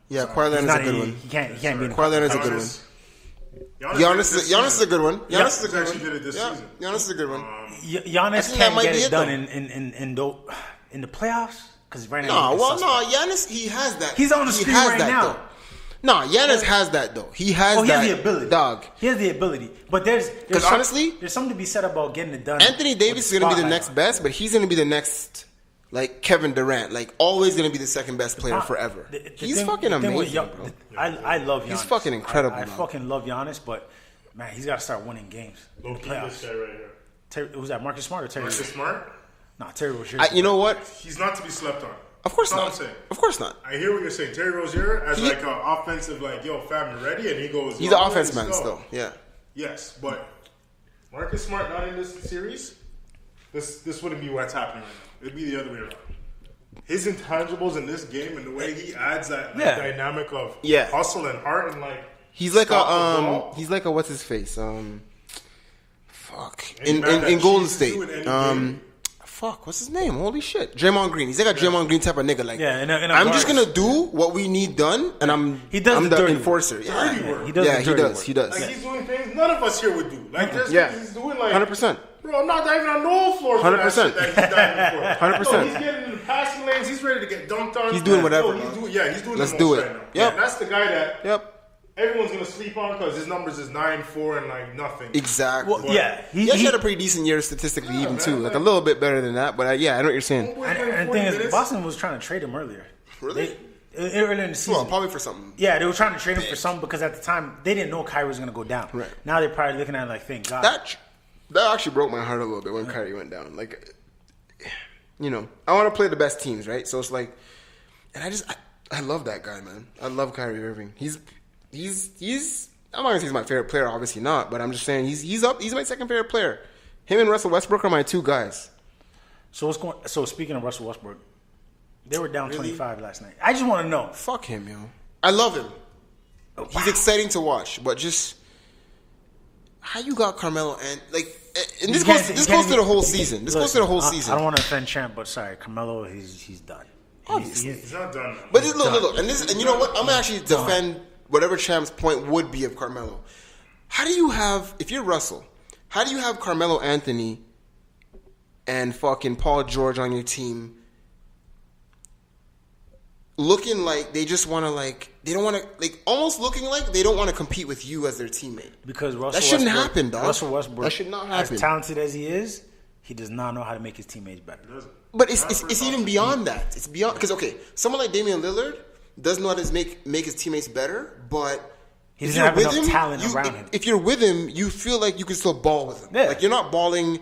Yeah, Kawhi Leonard's a good one. He can't be in the Kawhi Leonard's a good one. Giannis is a good one. Giannis is a good one. Did it this season. Giannis is a good one. Giannis can't get it done in the playoffs because right now. Giannis he has that. He's on the street right now. No, Giannis has that though. He has that. He has the ability, dog. He has the ability, but there's honestly, there's something to be said about getting it done. Anthony Davis is going to be the next best, but he's going to be the next. Like Kevin Durant, like always going to be the second best player forever. He's fucking amazing, bro. I love Giannis. He's fucking incredible. I fucking love Giannis, but man, he's got to start winning games. Low key, this guy right here. Was that Marcus Smart or Terry? Marcus Smart? Nah, Terry Rozier. You know what? He's not to be slept on. Of course That's not. what I'm saying. Of course not. I hear what you're saying. Terry Rozier as like an offensive, like, yo, fam, you ready? And he goes, he's an offense man still. Yeah. Yes, but Marcus Smart not in this series. This wouldn't be what's happening right now. It'd be the other way around. His intangibles in this game and the way he adds that dynamic of hustle and heart and like he's like a what's his face in Golden State what's his name, holy shit, Draymond Green. He's like a Draymond Green type of nigga. Like I'm just gonna do what we need done and I'm the enforcer. Dirty work. He does. Like he's doing things none of us here would do. Like he's doing like 100%. Bro, I'm not diving on no floor for 100%. that shit that he's diving for. 100%. He's getting in the passing lanes. He's ready to get dunked on. He's doing whatever. He's doing Let's the do most it. right now. Yep. Yeah, that's the guy that everyone's gonna sleep on because his numbers is 9-4 and like nothing. Exactly. Well, yeah, he had a pretty decent year statistically, even too. Like a little bit better than that, but I know what you're saying. And the thing is, Boston was trying to trade him earlier. Really? Earlier in the season. Well, probably for something. Yeah, they were trying to trade him for something because at the time they didn't know Kyrie was going to go down. Right. Now they're probably looking at it like, thank God. That actually broke my heart a little bit when Kyrie went down. Like, you know, I want to play the best teams, right? So it's like, and I love that guy, man. I love Kyrie Irving. He's I'm not gonna say he's my favorite player, obviously not, but I'm just saying he's my second favorite player. Him and Russell Westbrook are my two guys. So speaking of Russell Westbrook, they were down 25 last night. I just want to know. Fuck him, yo. I love him. He's exciting to watch, but just how you got Carmelo and this goes to the whole season. This goes to the whole season. I don't want to offend Champ, but sorry, Carmelo, he's done. Obviously, he's not done. But look, and you know what? I'm gonna actually defend whatever Champ's point would be of Carmelo. How do you have, if you're Russell, how do you have Carmelo Anthony and fucking Paul George on your team looking like they just want to they don't want to, almost looking like they don't want to compete with you as their teammate? Because that shouldn't happen, dog. Russell Westbrook, that should not happen. As talented as he is, he does not know how to make his teammates better. But it's even beyond that. It's beyond, because someone like Damian Lillard does know how to make his teammates better, but he doesn't have enough talent around him. If you're with him, you feel like you can still ball with him. Yeah. Like you're not balling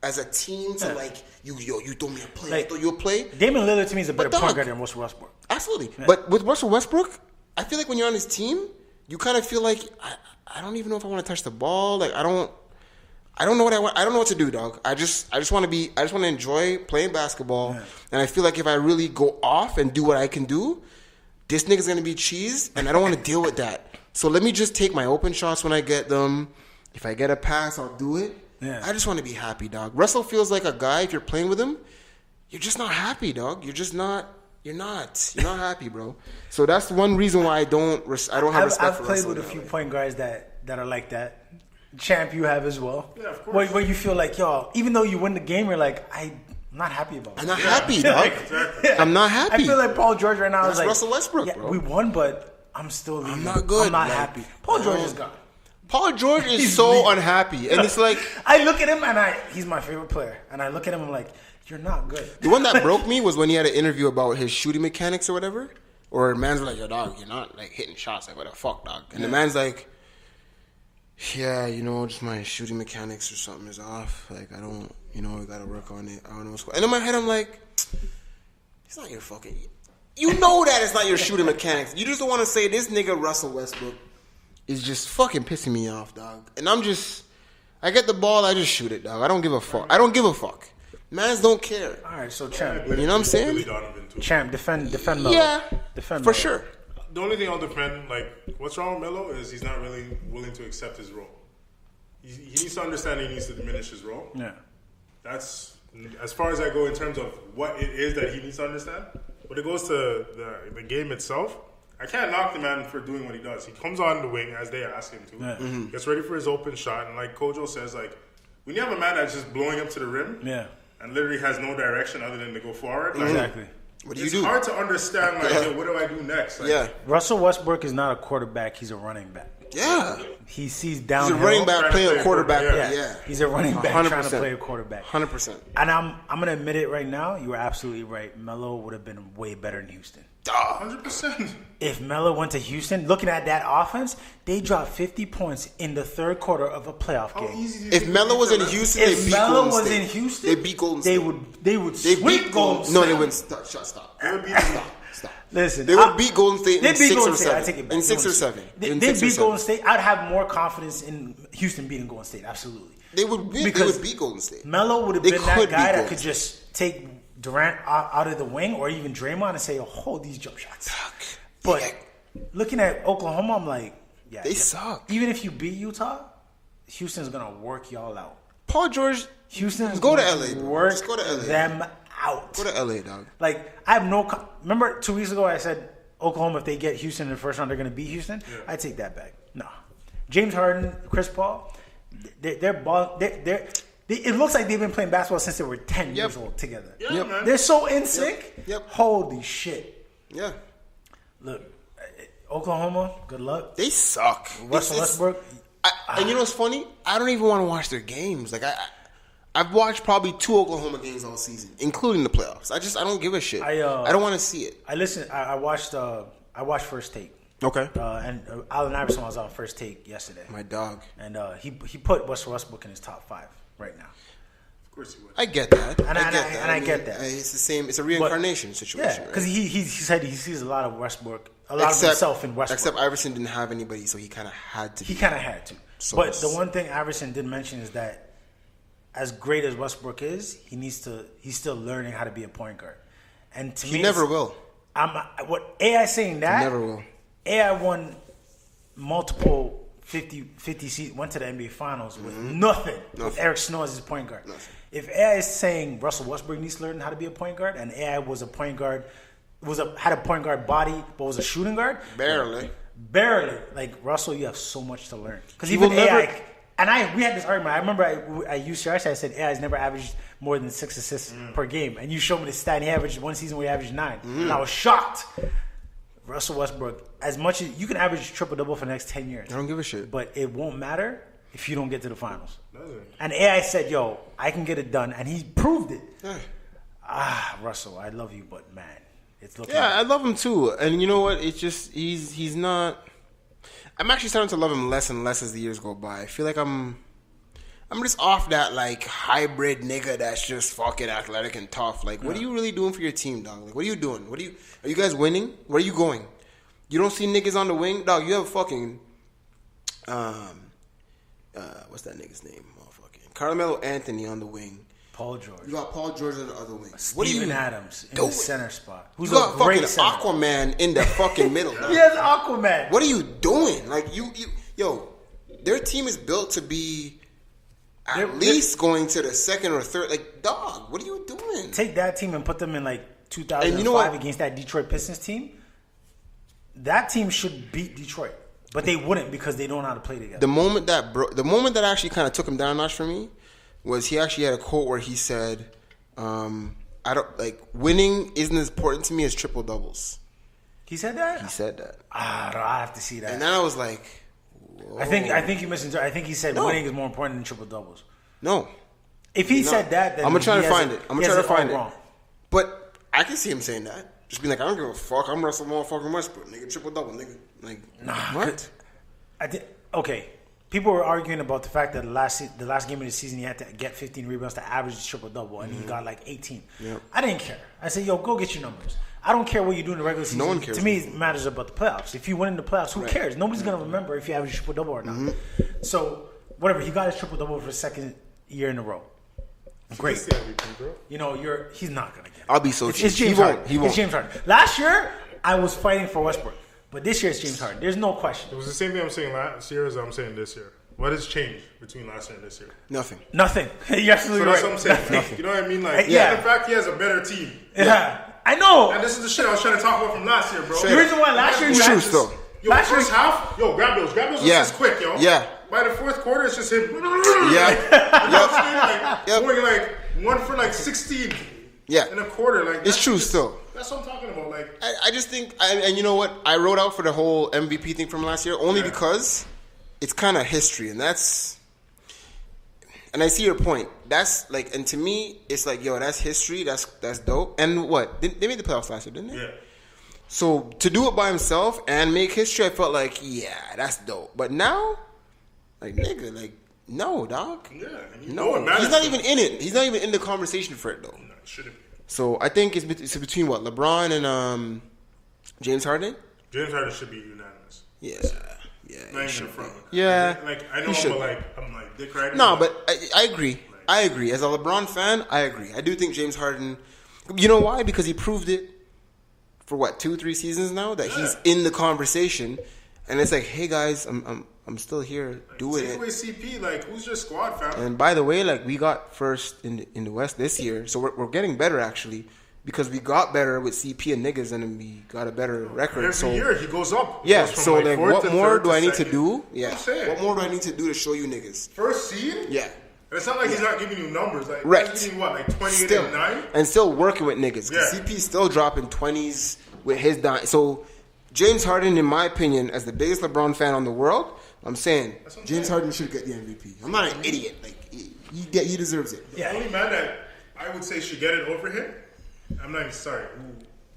as a team to you throw me a play, I throw you a play. Damian Lillard to me is a better point guard than Russell Westbrook. Absolutely. Yeah. But with Russell Westbrook, I feel like when you're on his team, you kind of feel like I don't even know if I want to touch the ball. Like I don't know what I want. I don't know what to do, dog. I just want to enjoy playing basketball. Yeah. And I feel like if I really go off and do what I can do, this nigga's gonna be cheesed, and I don't want to deal with that. So let me just take my open shots when I get them. If I get a pass, I'll do it. Yeah. I just want to be happy, dog. Russell feels like a guy, if you're playing with him, you're just not happy, dog. You're just not. You're not happy, bro. So that's one reason why I don't have respect for Russell. I've played with a few point guards that are like that. Champ, you have as well. Yeah, of course. Where you feel like, yo, even though you win the game, you're like, I'm not happy about it. I'm not happy, dog. Exactly. I'm not happy. I feel like Paul George right now that's is like Russell Westbrook, bro. We won, but I'm not good. I'm not happy. Paul George is gone. Paul George is so unhappy, and it's like I look at him and he's my favorite player, and I look at him and I'm like, you're not good. The one that broke me was when he had an interview about his shooting mechanics or whatever, or the man's like, yo, dog, you're not hitting shots, like what the fuck, dog, and the man's like, yeah, just my shooting mechanics or something is off, like I don't, we gotta work on it, I don't know what's going on. And in my head I'm like, it's not your fucking, that it's not your shooting mechanics, you just don't want to say this nigga Russell Westbrook is just fucking pissing me off, dog. And I get the ball, I just shoot it, dog. I don't give a fuck. Mans don't care. All right, so Champ, you know what I'm saying? Champ, defend Melo. Yeah, defend for Melo. sure. The only thing I'll defend, what's wrong with Melo is he's not really willing to accept his role. He needs to understand he needs to diminish his role. Yeah. That's as far as I go in terms of what it is that he needs to understand. When it goes to the game itself, I can't knock the man for doing what he does. He comes on the wing as they ask him to. Yeah. Gets ready for his open shot, and like Kojo says, like when you have a man that's just blowing up to the rim, and literally has no direction other than to go forward, like, Exactly. What do you do? It's hard to understand. Like, yo, what do I do next? Like, Russell Westbrook is not a quarterback; he's a running back. Yeah. He sees He's downhill. a running back trying to playing play a a quarterback. quarterback, Yeah. He's a running back 100%. trying to play a quarterback. 100%. And I'm gonna admit it right now. You were absolutely right. Melo would have been way better in Houston. 100%. If Melo went to Houston, looking at that offense, they dropped 50 points in the third quarter of a playoff How game. easy do you If think Melo it was is in to Houston, If they beat Melo Golden was State. in Houston, They beat Golden State. They would They sweep beat Golden State. No, they wouldn't. Stop. They would beat them. Stop. Listen, They would beat Golden State They in beat 6 Golden or State. I 7. take it back. In 6 or Golden 7. State. They In beat 6 or 7. Golden State. I'd have more confidence in Houston beating Golden State. Absolutely. They would win. They Because would beat Golden State. Melo would have They been could that beat guy that Golden could State. just take Durant out of the wing or even Draymond and say, "Oh, hold these jump shots." But looking at Oklahoma, I'm like, yeah, They suck. Even if you beat Utah, Houston's gonna work y'all out. Paul George, Houston's go to going LA, bro. work Just go to LA. them out. Go to LA, dog. Like, I have no. Remember 2 weeks ago I said Oklahoma, if they get Houston in the first round, they're going to beat Houston. Yeah. I take that back. No, James Harden, Chris Paul, they're ball. It looks like they've been playing basketball since they were 10 years old together. Yeah, man. They're so in sync. Yep. Holy shit! Yeah. Look, Oklahoma, good luck. They suck. Russell Westbrook. And you know what's funny? I don't even want to watch their games. Like I've watched probably 2 Oklahoma games all season, including the playoffs. I don't give a shit. I don't want to see it. I watched First Take. Okay. And Allen Iverson was on First Take yesterday. My dog. And he put Russell Westbrook in his top 5 right now. Of course he would. I get that. And I get that. It's the same. It's a reincarnation situation. Yeah, because right? he said he sees a lot of Westbrook, of himself in Westbrook. Except Iverson didn't have anybody, so he kind of had to. He kind of had to. So but the one thing Iverson did mention is that as great as Westbrook is, he's still learning how to be a point guard. And to me, He never will. What AI saying that? He never will. AI won multiple 50 seasons, went to the NBA Finals with nothing. With Eric Snow as his point guard. Nothing. If AI is saying Russell Westbrook needs to learn how to be a point guard, and AI was a point guard, had a point guard body, but was a shooting guard, Barely. like Russell, you have so much to learn because He even will AI. never- And we had this argument. I remember I used I said AI has never averaged more than 6 assists per game, and you showed me the stat. He averaged one season where he averaged 9, and I was shocked. Russell Westbrook, as much as you can average triple double for the next 10 years, I don't give a shit. but it won't matter if you don't get to the finals. Does it? And AI said, "Yo, I can get it done," and he proved it. Yeah. Russell, I love you, but man, it's looking. Yeah, I love him too. And you know what? It's just he's not. I'm actually starting to love him less and less as the years go by. I feel like I'm just off that like hybrid nigga that's just fucking athletic and tough. Like, what are you really doing for your team, dog? Like, what are you doing? Are you guys winning? Where are you going? You don't see niggas on the wing, dog. You have fucking what's that nigga's name? Motherfucking Carmelo Anthony on the wing. Paul George. You got Paul George on the other wing. Steven Adams in doing? the center spot. Who's You got a great fucking center. Aquaman in the fucking middle. dog. He has Aquaman. What are you doing? Like yo, their team is built to be at least going to the second or third. Like, dog, what are you doing? Take that team and put them in like 2005 And you know what? against that Detroit Pistons team. That team should beat Detroit, but they wouldn't because they don't know how to play together. The moment that actually kind of took him down a notch for me was he actually had a quote where he said, "I don't like winning isn't as important to me as triple doubles." He said that. He said that, I have to see that. and then I was like, whoa. I think you misinterpreted. I think he said No. winning is more important than triple doubles. No, If he no. said that, then I'm gonna try he to has find it- it. I'm he gonna has try to all find it. wrong. But I can see him saying that. Just be like, I don't give a fuck. I'm Russell motherfucking Westbrook, nigga. Triple double, nigga. Like, what? Okay. People were arguing about the fact that the last game of the season he had to get 15 rebounds to average triple double, and he got like 18. Yep. I didn't care. I said, "Yo, go get your numbers." I don't care what you do in the regular season. No one cares. To me, it matters about the playoffs. If you win in the playoffs, who cares? Nobody's gonna remember if you average triple double or not. So whatever, he got his triple double for the second year in a row. Great. That's the MVP, bro. You know, he's not gonna get it. I'll be so It's cheap. James He won't. Harden. He won't. It's James Harden. Last year, I was fighting for Westbrook, but this year it's James Harden. There's no question. It was the same thing I'm saying last year as I'm saying this year. What has changed between last year and this year? Nothing. Nothing. You're absolutely So that's right. what I'm saying. You know what I mean? Like, Yeah. the fact he has a better team. Yeah. I know. And this is the shit I was trying to talk about from last year, bro. The reason why last year It's true still. Yo, last first year, half, grab those. Grab those Yeah. assists quick, yo. Yeah. By the fourth quarter, it's just him. Yeah. Yep. Going like 1 for like 16 Yeah. in a quarter. Like It's true still. That's what I'm talking about. Like, I just think, and you know what? I wrote out for the whole MVP thing from last year only because it's kind of history, and that's. And I see your point. That's like, and to me, it's like, yo, that's history. That's dope. And what? They made the playoffs last year, didn't they? yeah. So to do it by himself and make history, I felt like, yeah, that's dope. But now, like, nigga, like, no, dog. Yeah. And you No, know it matters he's not to even him. in it. He's not even in the conversation for it, though. No, it shouldn't be. So I think it's between what, LeBron and James Harden. James Harden should be unanimous. Yeah, Not he even a front. Yeah, Like, I know he should. I'm like dick riding. No, but I agree. I agree. As a LeBron fan, I agree. I do think James Harden. You know why? Because he proved it for what 2-3 seasons now that he's in the conversation, and it's like, hey guys, I'm still here doing take away it. CP, like, who's your squad, fam? And by the way, like, we got first in the West this year, so we're getting better actually because we got better with CP and niggas, and then we got a better record. Every so year he goes up. He yeah, goes from, so like, fourth what to more third do to I need to second. do? Yeah, I'm saying. what more do I need to do to show you niggas? First seed? Yeah. And it's not like he's not giving you numbers. Like, Right. he's giving you what, like 28 Still, and 9? and still working with niggas. Because Yeah. CP's still dropping 20s with his dime. So James Harden, in my opinion, as the biggest LeBron fan on the world, I'm saying what I'm James saying. Harden should get the MVP. I'm not an idiot. Like he deserves it. The only man that I would say should get it over him, I'm not even sorry.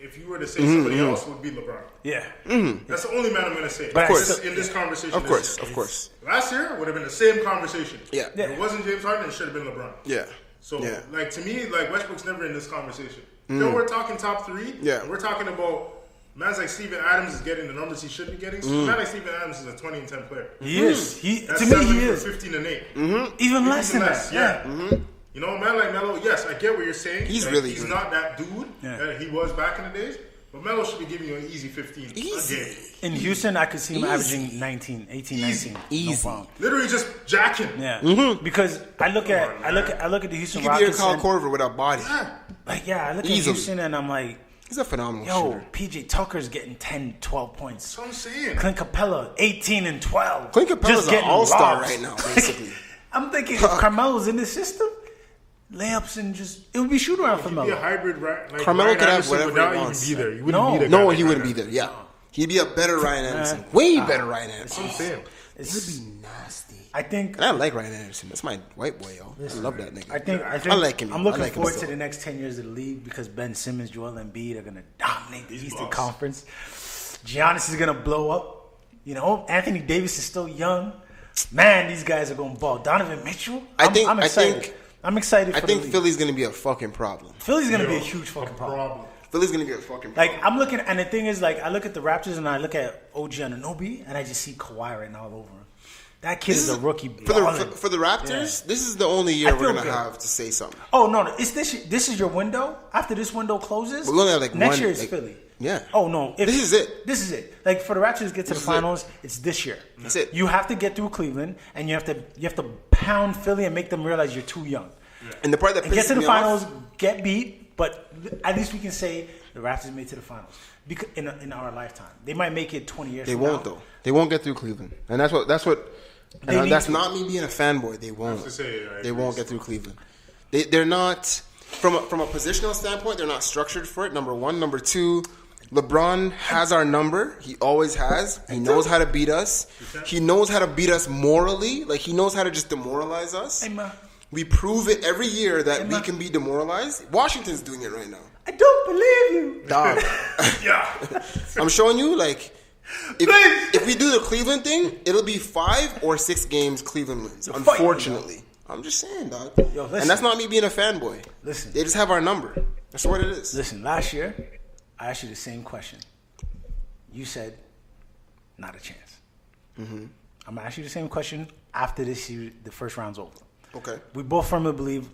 If you were to say somebody else, would be LeBron. yeah. That's the only man I'm going to say. But Of course. In this conversation. Of this course, year. of course. Last year would have been the same conversation. Yeah. If it wasn't James Harden, it should have been LeBron. Yeah. So, yeah. like, to me, like, Westbrook's never in this conversation. Then we're talking top 3. Yeah. And we're talking about mans like Steven Adams is getting the numbers he should be getting. So a man like Steven Adams is a 20 and 10 player. He is. That's To me, 7 he for is. 15 and 8. Even less than that. Yeah. You know, a man like Melo, yes, I get what you're saying. He's Like, really he's good. not that dude Yeah. that he was back in the days. But Melo should be giving you an easy 15 Easy. a game. In Houston, I could see him Easy. averaging 19, 18, Easy. 19. Easy. No problem. Literally just jacking. Yeah. Because I look at on, I look at the Houston He could be a Rockets. Kyle and, Korver with a body. like, yeah, I look Easily. at Houston and I'm like, He's a phenomenal yo, shooter. PJ Tucker's getting 10, 12 points. That's what I'm saying. Clint Capella, 18 and 12. Clint Capella's Just an getting all-star lobs. right now, basically. I'm thinking if Carmelo's in the system, layups and just it would be shoot around for He'd be a Melo. hybrid, right? Like Carmelo Ryan could have Anderson whatever would not he even wants. be there. You wouldn't No. need a guy No, like he wouldn't be that. there. Yeah. He'd be a better Ryan Anderson. Way better Ryan Anderson. That's what I'm saying. He'd be nasty. I think And I like Ryan Anderson. That's my white boy, yo. I love that nigga. I think I like him. I'm I looking like him forward to still. the next 10 years of the league because Ben Simmons, Joel Embiid are gonna dominate the Eastern bucks. Conference. Giannis is gonna blow up. You know, Anthony Davis is still young. Man, these guys are gonna ball. Donovan Mitchell. I'm excited. I'm excited. I For think the league. Philly's gonna be a fucking problem. Philly's gonna be a Yo, huge fucking problem. Philly's gonna be a fucking problem. Like I'm looking, and the thing is, like I look at the Raptors and I look at OG Anunoby, and I just see Kawhi written all over him. That kid is a rookie. for balling. the Raptors. This is the only year I we're feel gonna good. have to say something. Oh no, it's this. This is your window. After this window closes, We're gonna have, like, next one, year is like- Philly. Yeah. Oh no, This is it. This is it. Like for the Raptors to get to the This is it. finals, it's this year. That's it. You have to get through Cleveland, and you have to pound Philly and make them realize you're too young. And the part that And get pisses to the me finals, off, get beat, but at least we can say the Raptors made to the finals because in our lifetime. They might make it 20 years. they from won't now. though. They won't get through Cleveland, and that's what. They need That's to. not me being a fanboy. They won't. to say, I They agree. won't get through Cleveland. They're not from a positional standpoint. They're not structured for it. Number one, number two. LeBron has our number. He always has. He knows how to beat us. He knows how to beat us morally. Like he knows how to just demoralize us. Hey, man. We prove it every year that we man. can be demoralized. Washington's doing it right now. I don't believe you. Dog. Yeah. I'm showing you, like, if we do the Cleveland thing, it'll be 5 or 6 games Cleveland wins. fighting, Unfortunately. I'm just saying, dog. Yo, listen. And that's not me being a fanboy. Listen. They just have our number. That's what it is. Listen, last year, I asked you the same question. You said, not a chance. Mm-hmm. I'm going to ask you the same question after this year, the first round's over. Okay. We both firmly believe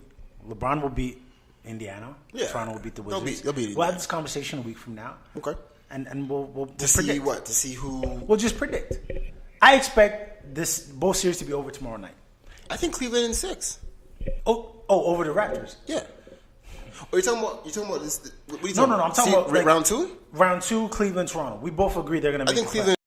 LeBron will beat Indiana. Yeah. Toronto will beat the They'll Wizards. beat We'll Indiana. have this conversation a week from now. Okay. And we'll To see predict. what? To see who. We'll just predict. I expect both series to be over tomorrow night. I think Cleveland in 6. Oh, over the Raptors. Yeah. Oh, you talking about this? What are you No. I'm talking about like, round 2. Round 2, Cleveland, Toronto. We both agree they're gonna. I think Cleveland